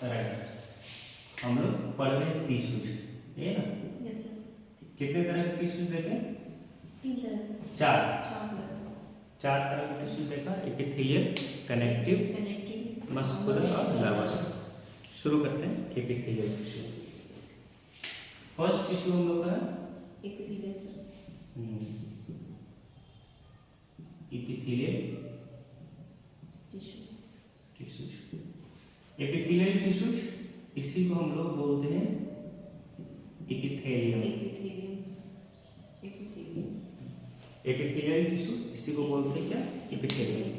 Right. हम लोग पढ़ रहे हैं टिश्यूज, ये ना। Yes sir. कितने तरह के टिश्यूज देखे? 3 तरह से। चार 4 तरह। 4 तरह के टिश्यूज देखा, एपिथेलियल, कनेक्टिव, मस्कुलर और नर्वस। शुरू करते हैं एपिथेलियल टिश्यू। फर्स्ट टिश्यू हम लोग का है epithelial sir. Epithelial tissues. Epithelial tissues, इसी को हम लोग बोलते हैं एपिथेलियम। एपिथेलियल टिश्यू, इसी को बोलते हैं क्या? एपिथेलियम।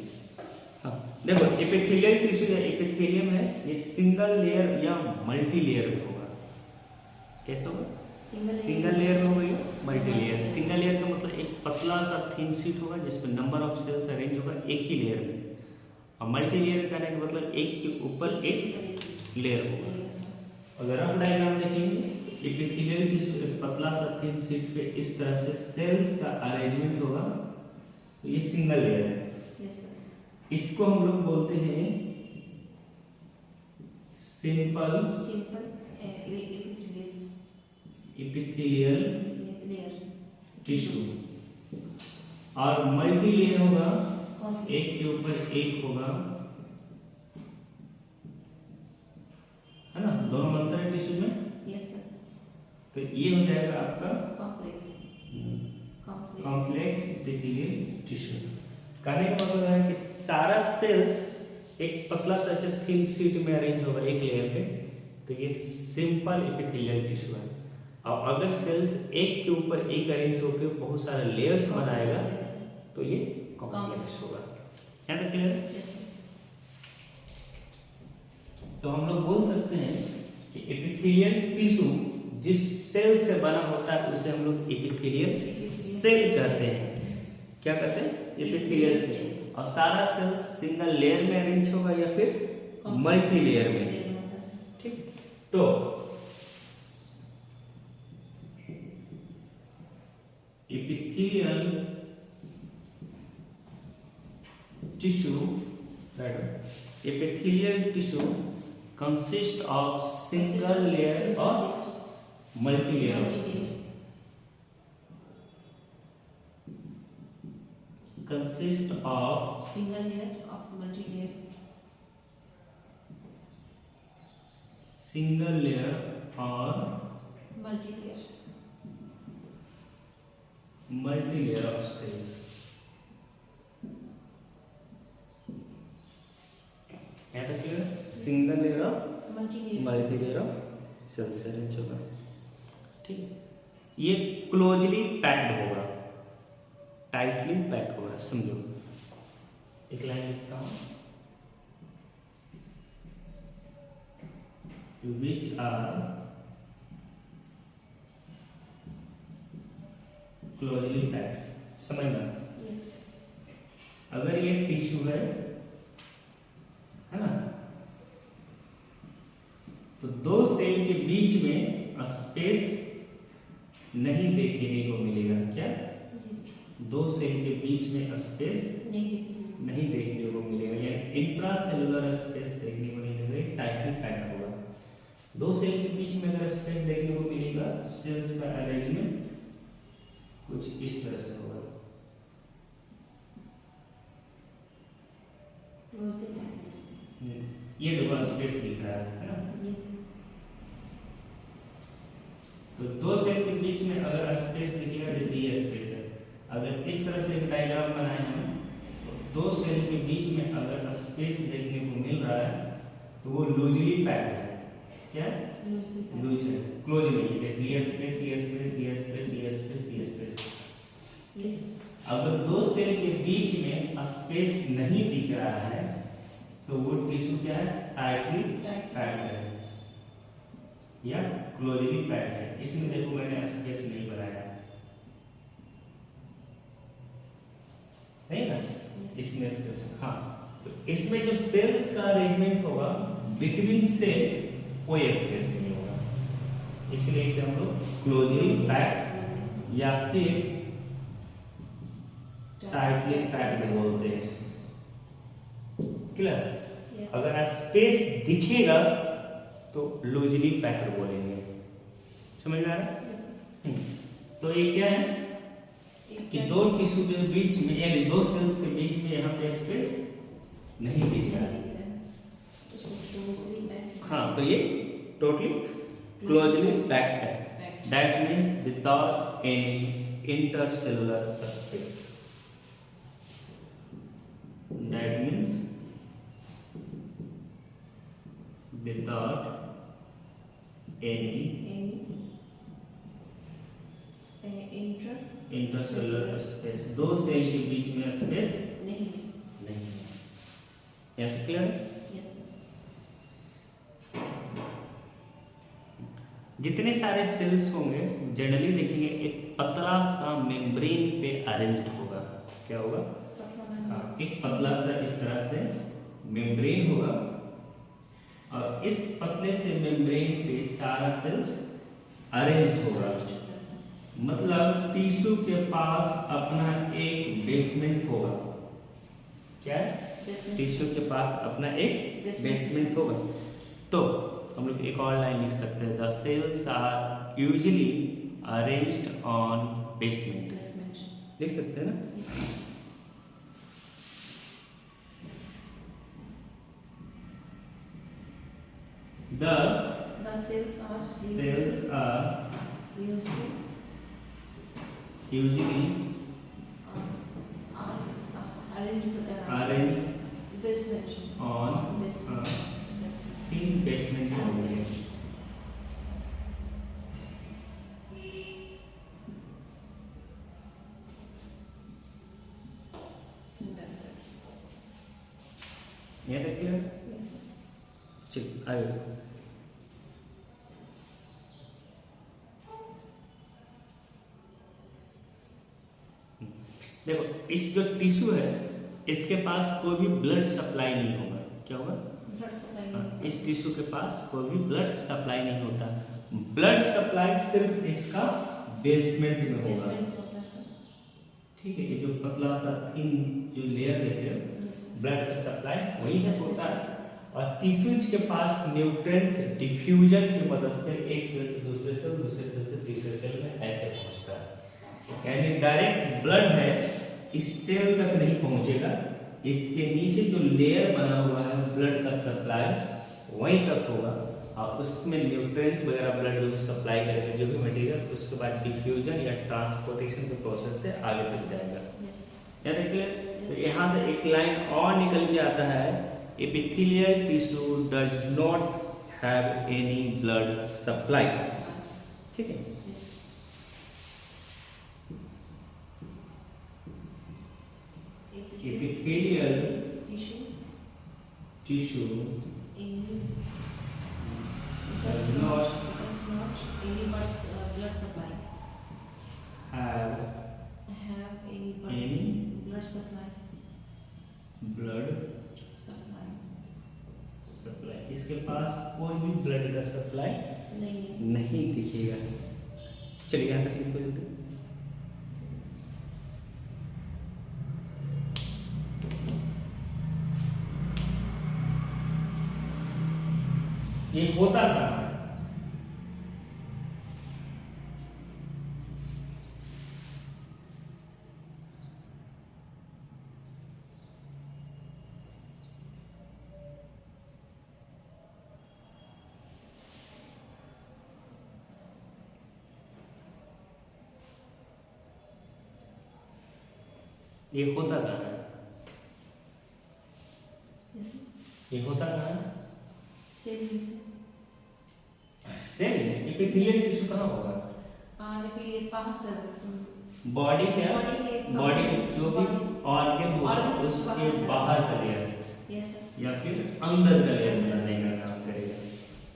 हाँ देखो, एपिथेलियल टिश्यू या एपिथेलियम है, ये सिंगल लेयर या मल्टी लेयर में होगा। कैसे होगा? सिंगल लेयर में होगा, मल्टी लेयर। सिंगल लेयर का मतलब एक पतला सा थिन शीट होगा जिसमें नंबर ऑफ सेल्स अरेंज होगा एक ही लेयर में, और मल्टी लेयर कहने का मतलब एक के ऊपर एक लेयर होगा। अगर रफ डायग्राम देखेंगे, एपिथेलियल टिश्यू एक पतला सा थिन शीट पे इस तरह से सेल्स का अरेंजमेंट होगा, तो ये सिंगल लेयर है। Yes sir. इसको हम लोग बोलते हैं सिंपल एपिथेलियल टिश्यू। और मल्टी लेयर होगा, एक के ऊपर एक होगा, है ना, दोनों बनता है टिश्यू में। Yes sir. तो ये हो जाएगा आपका कॉम्प्लेक्स कॉम्प्लेक्स एपिथेलियल टिश्यू। कहने का मतलब है कि सारा सेल्स एक पतला सा ऐसे थिन शीट में अरेंज होगा एक लेयर पे, तो ये सिंपल एपिथेलियल टिश्यू है। और अगर सेल्स एक के ऊपर एक अरेंज होकर बहुत सारे लेयर्स बनाएगा तो ये कॉम्प्लेक्स होगा। है ना क्लियर? तो हम लोग बोल सकते हैं कि एपिथेलियल टिश्यू जिस सेल से बना होता है उसे हम लोग एपिथेलियल सेल कहते हैं। क्या कहते हैं? Epithelial cell. और सारा सेल सिंगल लेयर में अरेंज होगा या फिर मल्टी लेयर में। ठीक, तो epithelial tissue consist of single layer or multi layer? Consist of single layer of multi layer. Single layer or multi layer. Multi layer of cells. क्या था clear? Single layer और multi layer of cells arrange होगा। ठीक है, ये closely packed होगा, tightly packed होगा। समझो, एक लाइन लिखता हूं, विच आर क्लोजली पैक्ड। समझना, अगर ये टिश्यू है ना, तो दो सेल के बीच में स्पेस नहीं देखने को मिलेगा। क्या? दो सेल के बीच में स्पेस नहीं देखने को मिलेगा, यानी इंट्रा सेलुलर स्पेस देखने को नहीं मिलेगा, टाइटली पैक्ड होगा। दो सेल के बीच में अगर स्पेस देखने को मिलेगा तो सेल्स का अरेंजमेंट कुछ इस तरह से होगा। ये देखो स्पेस दिख रहा है ना। तो दो सेल के बीच में अगर स्पेस दिखेगा, जैसे ये स्पेस है, अगर इस तरह से एक डायग्राम बनाए हम, तो दो सेल के बीच में अगर स्पेस देखने को मिल रहा है तो वो लूजली पैक्ड है। क्या? लूज है, क्लोज नहीं है। जैसे ये स्पेस, ये स्पेस, ये स्पेस, ये स्पेस, ये स्पेस। अगर दो सेल के बीच में स्पेस नहीं दिख रहा है तो वो टिश्यू क्या है? टाइटली पैक्ड है या क्लोजली पैक्ड है। इसमें देखो मैंने स्पेस नहीं बनाया, नहीं ना, इसमें स्पेस। हाँ, तो इसमें जब सेल्स का अरेंजमेंट होगा बिटवीन सेल कोई स्पेस नहीं होगा, इसलिए इसे हम लोग क्लोजली पैक्ड या फिर टाइटली पैक्ड बोलते हैं। क्लियर? अगर स्पेस दिखेगा तो लूजली पैक्ड बोलेंगे। समझ में आ रहा है? तो ये क्या है कि दो टिश्यू के बीच में यानी दो सेल्स के बीच में यहाँ पे स्पेस नहीं दिख रहा है। हाँ, तो ये टोटली क्लोजली पैक्ड है। That means without any intercellular space. That means without any intercellular space. दो सेल के बीच में स्पेस नहीं है। यहाँ क्लियर है? जितने सारे सेल्स होंगे जनरली देखेंगे एक पतला सा मेम्ब्रेन पे अरेंज्ड होगा। क्या होगा? हाँ, एक पतला सा इस तरह से मेम्ब्रेन होगा और इस पतले से मेम्ब्रेन पे सारा सेल्स अरेंज्ड होगा। मतलब टिश्यू के पास अपना एक बेसमेंट होगा। क्या? टिश्यू के पास अपना एक बेसमेंट होगा। तो हम लोग एक और लाइन लिख सकते हैं, the cells are usually arranged on basement. लिख सकते हैं ना? The cells are usually arranged on in basement होंगे। ये देखिए, चलिए आगे। देखो, इस जो टिश्यू है इसके पास कोई भी ब्लड सप्लाई नहीं होगा। क्या होगा? इस टिश्यू के पास कोई भी ब्लड सप्लाई नहीं होता। ब्लड सप्लाई सिर्फ इसका बेसमेंट में होगा। ठीक है, ये जो पतला सा थिन जो लेयर है ब्लड का सप्लाई वही होता है और टिश्यूज के पास न्यूट्रिएंट्स डिफ्यूजन की मदद से एक सेल से दूसरे सेल, दूसरे सेल से तीसरे सेल में ऐसे पहुंचता है। यानी डायरेक्ट ब्लड है इस सेल तक नहीं पहुंचेगा, इसके नीचे जो लेयर बना हुआ है ब्लड का सप्लाई वहीं तक होगा और उसमें न्यूट्रिएंट्स वगैरह ब्लड जो सप्लाई करेगा जो भी मटेरियल, उसके बाद डिफ्यूजन या ट्रांसपोर्टेशन के प्रोसेस से आगे तक जाएगा। क्या देखिए, तो यहाँ से एक लाइन और निकल के आता है, epithelial tissue does not have any blood supply. ठीक है, epithelial tissue does not any blood supply have any blood supply इसके पास कोई भी ब्लड का सप्लाई नहीं दिखेगा। चलिए यहाँ तक लिख देते हैं। ये होता कहाँ है? ये होता कहाँ है? ये होता कहाँ है? सेल में। एपिथेलियल टिश्यू कहाँ होगा? बॉडी क्या? बॉडी के जो भी ऑर्गन होगा उसके बाहर का लेयर या फिर अंदर का लेयर बनाने का काम करेगा।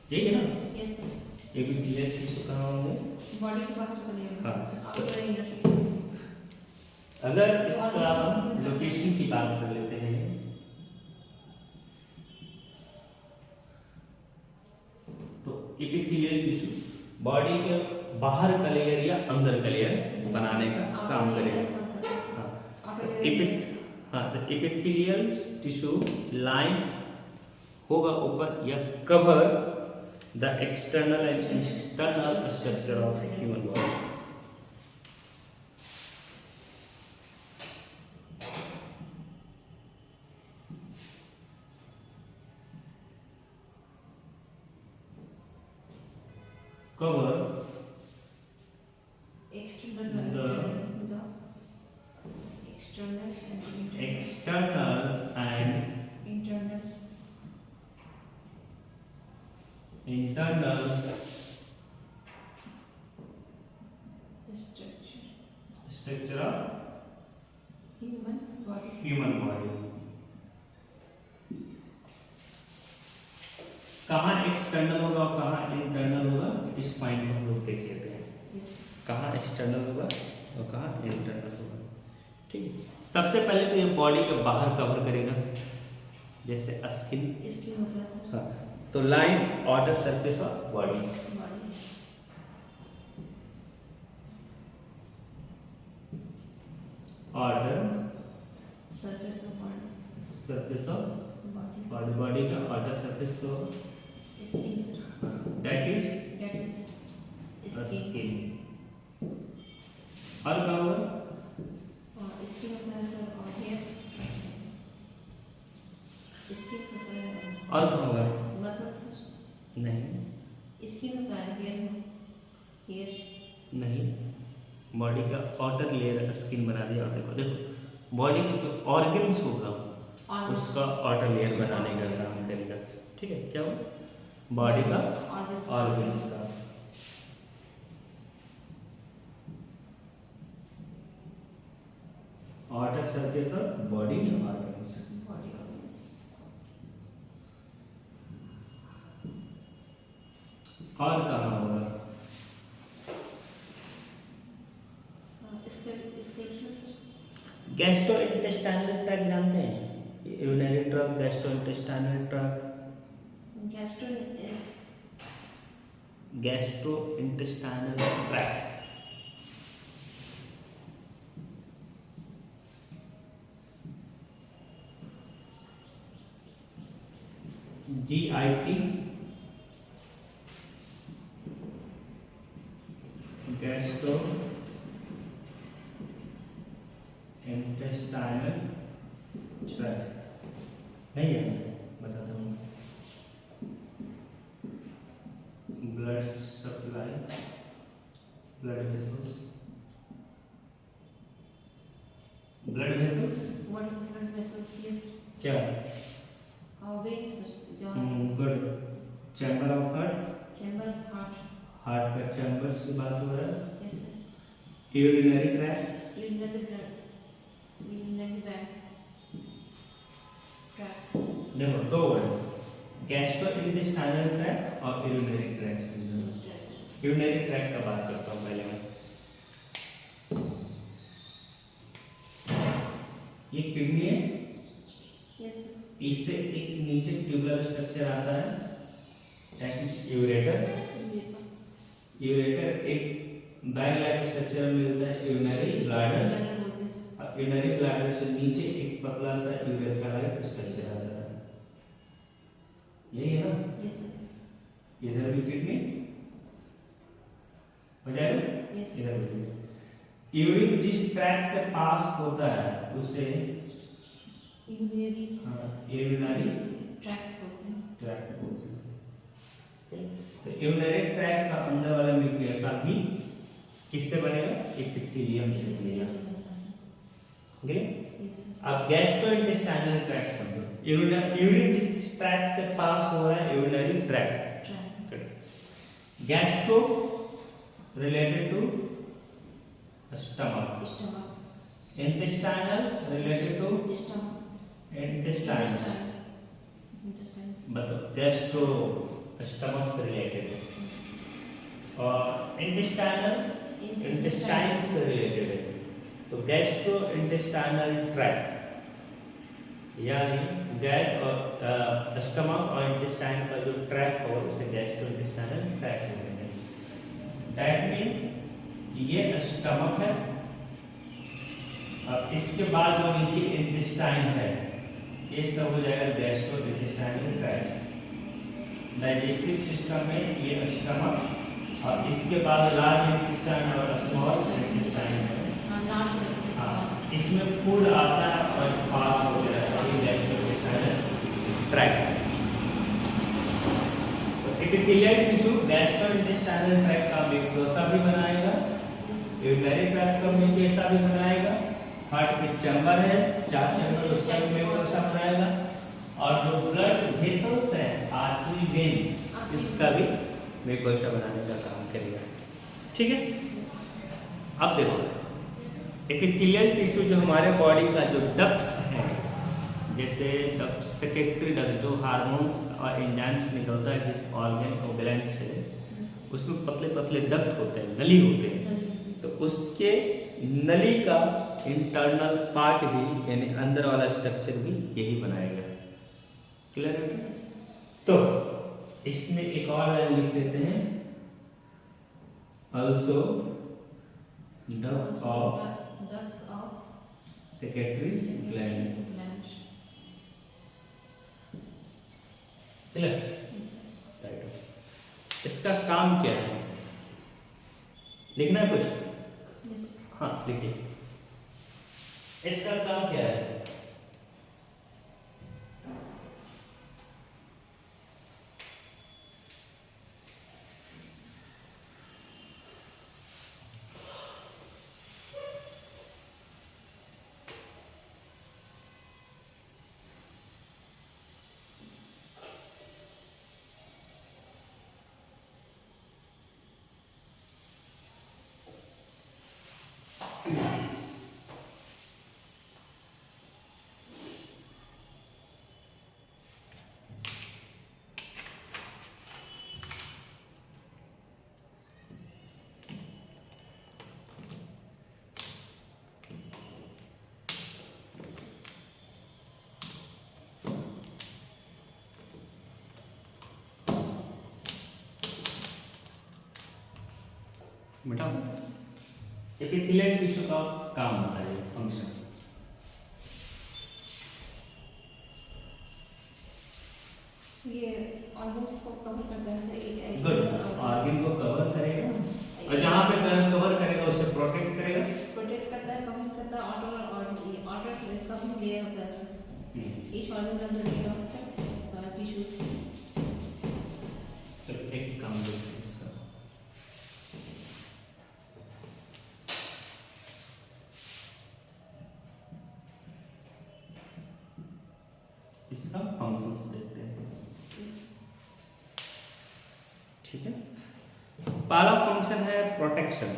ठीक है ना? एपिथेलियल टिश्यू कहाँ होंगे? बॉडी के बाहर का लेयर। हाँ। अगर इसका हम लोकेशन की बात कर लेते हैं, तो एपिथेलियल टिश्यू बॉडी के बाहर का लेयर या अंदर का लेयर बनाने का काम करेगा। तो एपिथेलियल टिश्यू लाइन होगा ऊपर या cover the external and internal structure of human body. Cover external the external and external and internal structure of human body. human body। कहाँ एक्सटर्नल होगा और कहाँ इंटरनल होगा, इस पॉइंट को हम लोग देख लेते हैं। Yes. कहाँ एक्सटर्नल होगा और कहाँ इंटरनल होगा। ठीक है, सबसे पहले तो ये बॉडी के बाहर कवर करेगा, जैसे स्किन। इसकी होता है सर हाँ, तो line outer surface of body. Body outer surface of body surface of body body, body का आउटर सरफेस तो skin sir that is that is skin skin. और कहाँ होगा? और स्किन होता है सर और हेयर स्किन होता है और कहाँ होगा? मसल सर नहीं स्किन होता है हेयर नहीं, बॉडी का आउटर लेयर स्किन बना दिया। और देखो देखो बॉडी के जो ऑर्गन्स होगा और उसका आउटर लेयर बनाने का काम करेगा। ठीक है, क्या हो बॉडी का ऑर्गन्स का। Outer surface of body organs. Body organs और कहाँ होगा? स्केलेटल सर गैस्ट्रोइंटेस्टाइनल ट्रैक्ट जानते हैं? Urinary tract, gastrointestinal tract, gastrointestinal tract. GIT gastro intestinal tract नहीं है, बताता हूँ। Blood supply, blood vessels, blood vessels what blood vessels yes क्या? veins sir good. Chamber of heart, chamber of heart heart का chamber से बात हो रहा है। yes sir urinary tract, urinary bag tract देखो दो वर्ड गैस्ट्रोइंटेस्टाइनल ट्रैक्ट और यूरिनरी ट्रैक्ट। यूरिनरी ट्रैक्ट का बात करता हूँ पहले मैं। ये किडनी है, yes sir इससे एक नीचे ट्यूबुलर स्ट्रक्चर आता है, दैट इज यूरेटर। यूरेटर एक बैग लाइक स्ट्रक्चर में मिलता है यूरिनरी ब्लैडर। bladder बोलते हैं sir यूरिनरी ब्लैडर से नीचे एक पतला सा यूरेथ्रा लाइक स्ट्रक्चर आ जाता है, यही है ना? yes sir इधर भी किडनी हो जाएगा, yes इधर भी। यूरिन जिस ट्रैक से पास होता है उसे urinary यूरिनरी tract बोलते हैं ट्रैक्ट बोलते हैं। तो यूरिनरी ट्रैक्ट का अंदर वाला म्यूकोसा भी किससे बनेगा? एपिथेलियम से बनेगा। ओके, yes sir अब गैस्ट्रोइंटेस्टाइनल ट्रैक्ट समझो। यूरिन जिस ट्रैक्ट से पास हो रहा है urinary tract. tract gastro related to stomach, stomach intestinal related to stomach intestine. intestine मतलब गैस्ट्रो स्टमक से रिलेटेड और इंटेस्टाइनल इंटेस्टाइन से रिलेटेड है। तो गैस्ट्रो इंटेस्टाइनल ट्रैक्ट यानी गैस और स्टमक और इंटेस्टाइन का जो ट्रैक हो उसे गैस्ट्रो इंटेस्टाइनल ट्रैक्ट बोलते हैं। दैट मीन्स ये स्टमक है और इसके बाद जो नीचे इंटेस्टाइन है ये सब हो जाएगा gastro intestinal tract. Digestive system में ये स्टमक और इसके बाद लार्ज इंटेस्टाइन और स्मॉल इंटेस्टाइन है। हाँ, इसमें फूड आता है और पास हो जाता है गैस्ट्रोइंटेस्टाइनल ट्रैक्ट। तो एपिथेलियल टिश्यू गैस्ट्रोइंटेस्टाइनल ट्रैक्ट का म्यूकोसा भी बनाएगा, यूरिनरी ट्रैक्ट का म्यूकोसा भी बनाएगा, हार्ट के चैम्बर है, 4 चैम्बर उसका भी म्यूकोसा बनाएगा, और जो ब्लड वेसल्स है आर्टरी वेन इसका भी म्यूकोसा बनाने का काम करेगा। ठीक है, अब देखो एपिथेलियल टिश्यू जो हमारे बॉडी का जो डक्ट्स है, जैसे डक्ट सेक्रेटरी डक्ट जो हार्मोन्स और एंजाइम्स निकलता है जिस ऑर्गन और ग्लैंड से, उसमें पतले पतले डक्ट होते हैं, नली होते हैं। तो उसके नली का इंटरनल पार्ट भी यानी अंदर वाला स्ट्रक्चर भी यही बनाएगा। क्लियर है? तो इसमें एक और लाइन लिख लेते हैं, also duct of secretary gland. Clear? Right. इसका काम क्या है, लिखना है कुछ? हाँ लिखिए, इसका काम क्या है? बेटा एपिथेलियल टिश्यू का काम बताइए, फंक्शन। ये ऑर्गन्स को कवर करता है। गुड, ऑर्गन को कवर करेगा और जहाँ पे कवर करेगा उसे प्रोटेक्ट करेगा, प्रोटेक्ट करता है, कवर करता है, ऑर्डर कवर लेयर होता है। ईच ऑर्गन का अंदर होता है टिश्यूज। चलो एक काम देखते हैं इसका। इसका फंक्शंस देखते हैं। ठीक है, पहला फंक्शन है प्रोटेक्शन।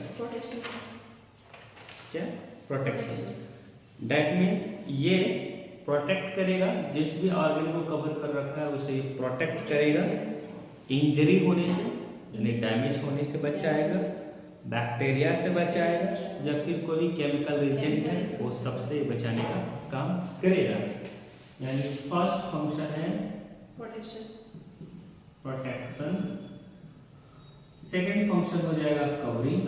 क्या? प्रोटेक्शन। दैट मीन्स ये प्रोटेक्ट करेगा, जिस भी ऑर्गन को कवर कर रखा है उसे प्रोटेक्ट करेगा, इंजरी होने से यानी डैमेज होने से बचाएगा, बैक्टीरिया से बचाएगा, या फिर कोई केमिकल रिएजेंट है वो सबसे बचाने का काम करेगा। यानी फर्स्ट फंक्शन है प्रोटेक्शन। सेकंड फंक्शन हो जाएगा कवरिंग।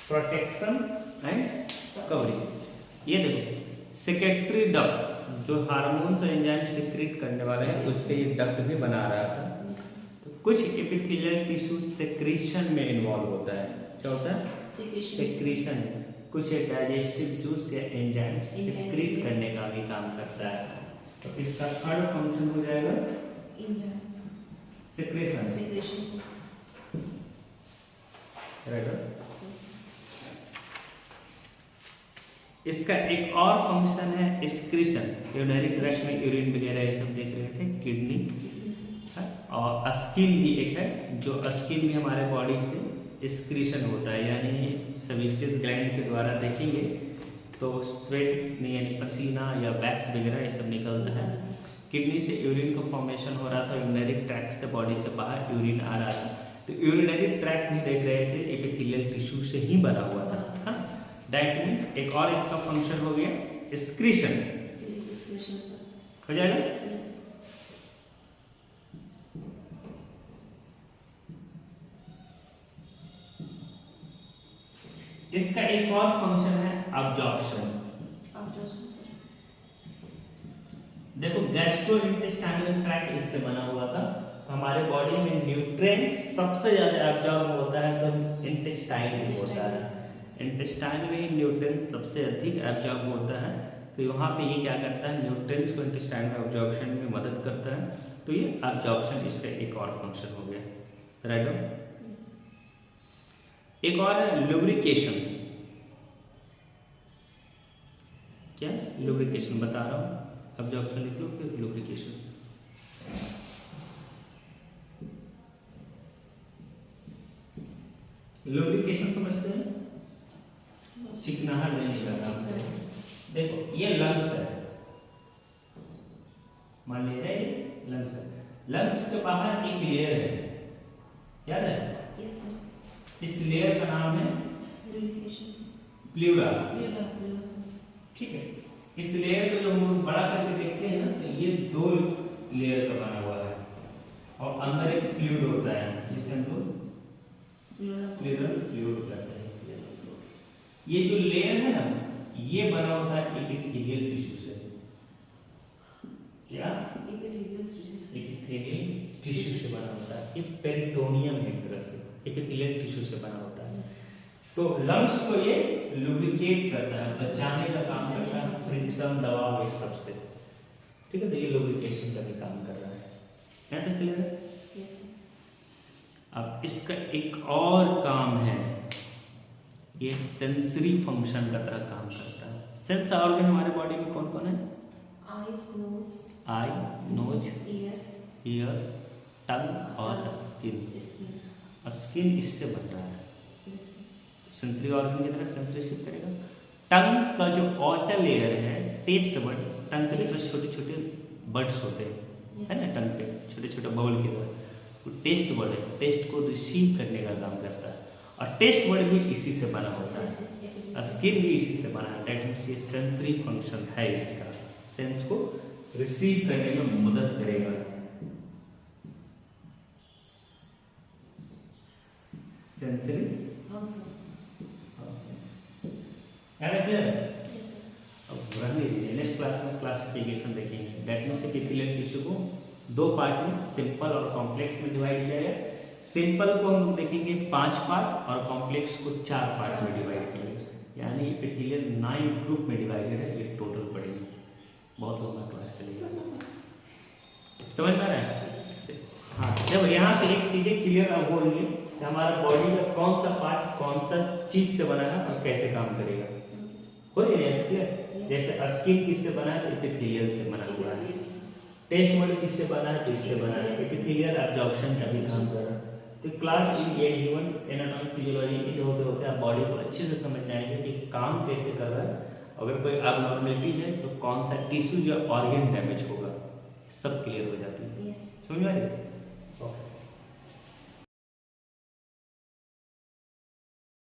Protection and covering. ये देखो सेक्रेटरी डक्ट जो हार्मोन्स और एंजाइम सीक्रेट करने वाले हैं उसके ये डक्ट भी बना रहा था। तो कुछ एपिथेलियल टिश्यू सेक्रीशन में इन्वॉल्व होता है। क्या होता है? सेक्रीशन। कुछ डाइजेस्टिव जूस या एंजाइम सीक्रेट करने का भी काम करता है। तो इसका थर्ड फंक्शन हो जाएगा सेक्रेशन। इसका एक और फंक्शन है एक्सक्रीशन। यूरिनरी ट्रैक्ट में यूरिन वगैरह ये सब देख रहे थे, किडनी और स्किन भी एक है, जो स्किन भी हमारे बॉडी से एक्सक्रीशन होता है, यानी सेबेसियस ग्लैंड के द्वारा देखेंगे तो स्वेट यानी पसीना या वैक्स वगैरह ये सब निकलता है। किडनी से यूरिन का फॉर्मेशन हो रहा था, यूरिनरी ट्रैक्ट से बॉडी से बाहर यूरिन आ रहा था, तो यूरिनरी ट्रैक्ट भी देख रहे थे एपिथेलियल टिश्यू से ही बना हुआ था। दैट मीन्स एक और इसका फंक्शन हो गया एक्सक्रीशन। हो जाएगा? इसका एक और फंक्शन है अब्जॉर्प्शन। देखो गैस्ट्रोइंटेस्टाइनल ट्रैक्ट इससे बना हुआ था। तो हमारे बॉडी में न्यूट्रिएंट्स सबसे ज्यादा एब्जॉर्ब होता है तो इंटेस्टाइन में होता है। इंटेस्टाइन में ही न्यूट्रिएंट्स सबसे अधिक एब्जॉर्ब होता है। तो वहाँ पे ये क्या करता है, न्यूट्रिएंट्स को इंटेस्टाइन में एब्जॉर्प्शन में मदद करता है। तो ये एब्जॉर्प्शन इसका एक और फंक्शन हो गया। राइट। एक और है लुब्रिकेशन। क्या लुब्रिकेशन बता रहा हूँ, एब्जॉर्प्शन लिख लो फिर लुब्रिकेशन। लुब्रिकेशन समझते हैं, चिकनाहट देने का काम है। देखो ये लंग्स है, मान लीजिए ये लंग्स है। लंग्स के बाहर एक लेयर है, याद है? Yes sir. इस लेयर का नाम है प्लूरा। ठीक है। इस लेयर को जो हम बड़ा करके देखते हैं ना, तो ये 2 लेयर का बना हुआ है और अंदर एक फ्लूइड होता है जिसे हम लोग प्लूरल फ्लूइड कहते हैं। ये जो लेयर है ना, ये बना होता है एपिथेलियल टिश्यू से। क्या? एपिथेलियल टिश्यू से बना होता है। ये पेरिटोनियम है एक तरह से, एपिथेलियल टिश्यू से बना होता है। तो लंग्स को ये लुब्रिकेट करता है, बचाने का काम करता है फ्रिक्शन, दबाव, ये सब से। ठीक है। तो ये लुब्रिकेशन का भी काम कर रहा है। क्या तक क्लियर है? अब इसका एक और काम है, ये सेंसरी फंक्शन का तरह काम करता है। सेंस ऑर्गन हमारे बॉडी में कौन कौन है? आई, नोज, ईयर्स, टंग और स्किन। स्किन इससे बन रहा है। सेंसरी ऑर्गन की तरह सेंस रिसीव करेगा। टंग का जो आउटर लेयर है, टेस्ट बड, टंग के जैसे छोटे छोटे बड्स होते हैं, है ना, टंग पे छोटे छोटे बबल की तरह, वो टेस्ट बड है, टेस्ट को रिसीव करने का काम करता है। और टेस्ट बड भी इसी से बना होता है, स्किन भी इसी से बना है। दैट मींस ये सेंसरी फंक्शन है इसका, सेंस को रिसीव करने में मदद करेगा। सेंसरी नेक्स्ट क्लास में क्लासिफिकेशन देखेंगे। दैट मींस एपिथेलियल टिश्यू को 2 पार्ट में, सिंपल और कॉम्प्लेक्स में डिवाइड किया गया। सिंपल को हम लोग देखेंगे 5 पार्ट और कॉम्प्लेक्स को 4 पार्ट में डिवाइड किया गया। यानी एपिथेलियल 9 ग्रुप में डिवाइडेड है। ये टोटल पड़ेगी, बहुत लंबा क्लास चलेगा। समझ में आ रहा है? हाँ, जब यहाँ से एक चीजें क्लियर अब हो रही है कि हमारा बॉडी का कौन सा पार्ट कौन सा चीज से बना है और कैसे काम करेगा, हो रही है क्लियर? जैसे स्किन किससे बना है? तो एपिथेलियल से बना हुआ है। टेस्ट बड किससे बना है? तो इससे बना है। एपिथेलियल एब्जॉर्प्शन का भी काम कर रहा है। तो क्लास इन ये ह्यूमन एनाटॉमी फिजियोलॉजी के होते होते आप बॉडी को अच्छे से समझ जाएंगे कि काम कैसे कर रहा है। अगर कोई एबनॉर्मलिटीज है तो कौन सा टिश्यू या ऑर्गन डैमेज होगा, सब क्लियर हो जाती है। समझ में आ रही है? ओके।